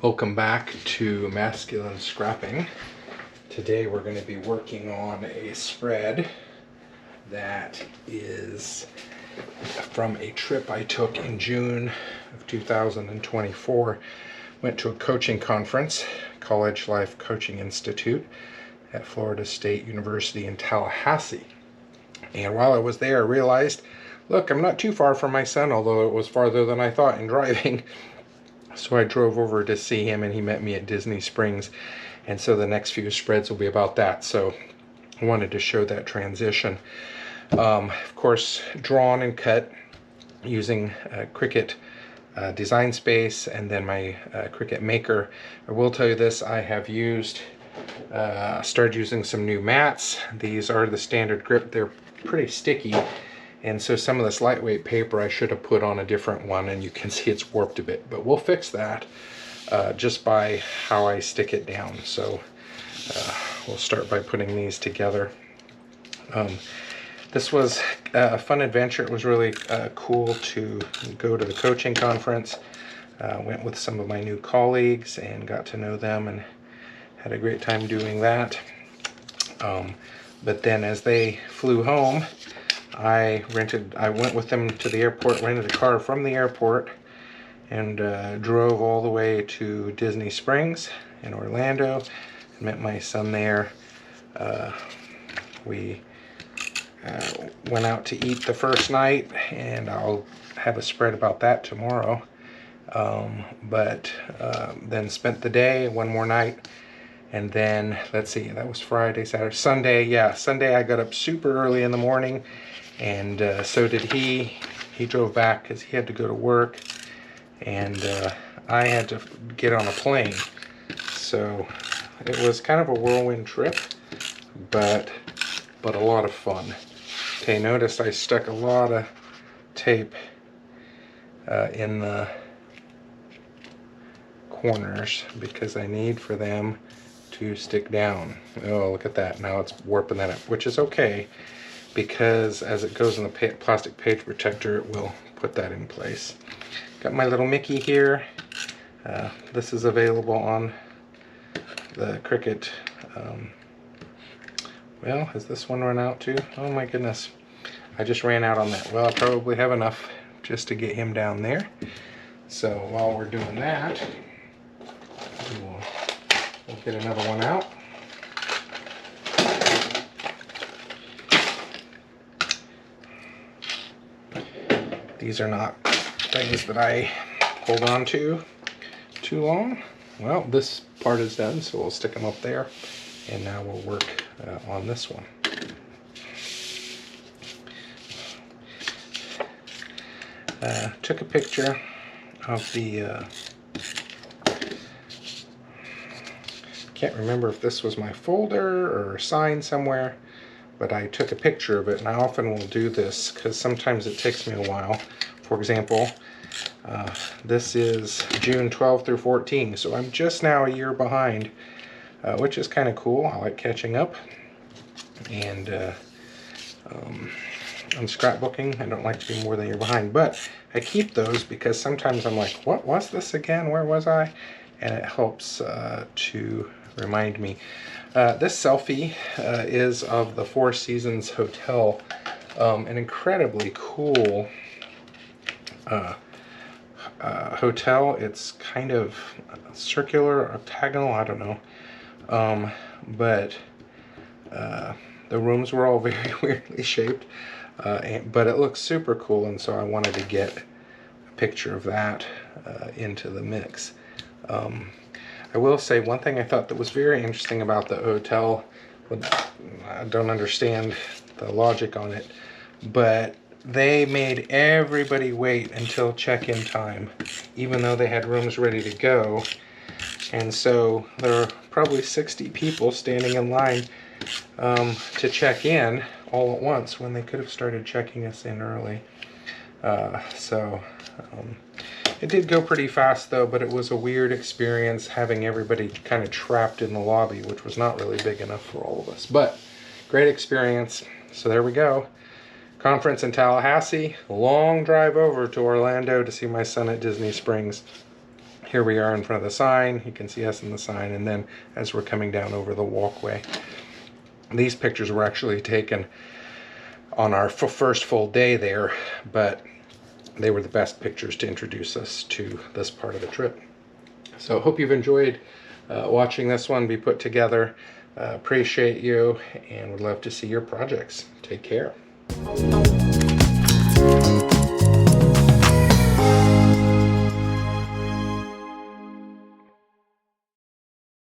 Welcome back to Masculine Scrapping. Today we're going to be working on a spread that is from a trip I took in June of 2024. Went to a coaching conference, College Life Coaching Institute at Florida State University in Tallahassee. And while I was there, I realized, look, I'm not too far from my son, although it was farther than I thought in driving. So I drove over to see him, and he met me at Disney Springs. And so the next few spreads will be about that. So I wanted to show that transition. Of course, drawn and cut using Cricut Design Space and then my Cricut Maker. I will tell you this, I have started using some new mats. These are the standard grip. They're pretty sticky. And so some of this lightweight paper I should have put on a different one, and you can see it's warped a bit. But we'll fix that just by how I stick it down. So we'll start by putting these together. This was a fun adventure. It was really cool to go to the coaching conference. Went with some of my new colleagues and got to know them and had a great time doing that. But then as they flew home, I went with them to the airport, rented a car from the airport, and drove all the way to Disney Springs in Orlando. Met my son there. We went out to eat the first night, and I'll have a spread about that tomorrow. But then spent the day, one more night, and then, let's see, that was Friday, Saturday, Sunday. Yeah, Sunday I got up super early in the morning, and so did he. He drove back because he had to go to work, and I had to get on a plane. So it was kind of a whirlwind trip, but a lot of fun. Okay, notice I stuck a lot of tape in the corners because I need for them to stick down. Oh, look at that. Now it's warping that up, which is okay, because as it goes in the plastic page protector, it will put that in place. Got my little Mickey here. This is available on the Cricut. Well, has this one run out too? Oh my goodness. I just ran out on that. Well, I probably have enough just to get him down there. So while we're doing that, we'll get another one out. These are not things that I hold on to too long. Well, this part is done, so we'll stick them up there. And now we'll work on this one. Took a picture of the can't remember if this was my folder or sign somewhere, but I took a picture of it, and I often will do this because sometimes it takes me a while. For example, this is June 12 through 14, so I'm just now a year behind, which is kind of cool. I like catching up. And on scrapbooking, I don't like to be more than a year behind, but I keep those because sometimes I'm like, what was this again? Where was I? And it helps to remind me. This selfie is of the Four Seasons Hotel, an incredibly cool hotel. It's kind of circular, octagonal, I don't know, but the rooms were all very weirdly shaped, but it looks super cool, and so I wanted to get a picture of that into the mix. I will say one thing I thought that was very interesting about the hotel, I don't understand the logic on it, but they made everybody wait until check-in time, even though they had rooms ready to go. And so there are probably 60 people standing in line to check in all at once when they could have started checking us in early. It did go pretty fast though, but it was a weird experience having everybody kind of trapped in the lobby, which was not really big enough for all of us. But great experience. So there we go. Conference in Tallahassee, long drive over to Orlando to see my son at Disney Springs. Here we are in front of the sign. You can see us in the sign, and then as we're coming down over the walkway. These pictures were actually taken on our first full day there, but they were the best pictures to introduce us to this part of the trip. So hope you've enjoyed watching this one be put together. Appreciate you and would love to see your projects. Take care.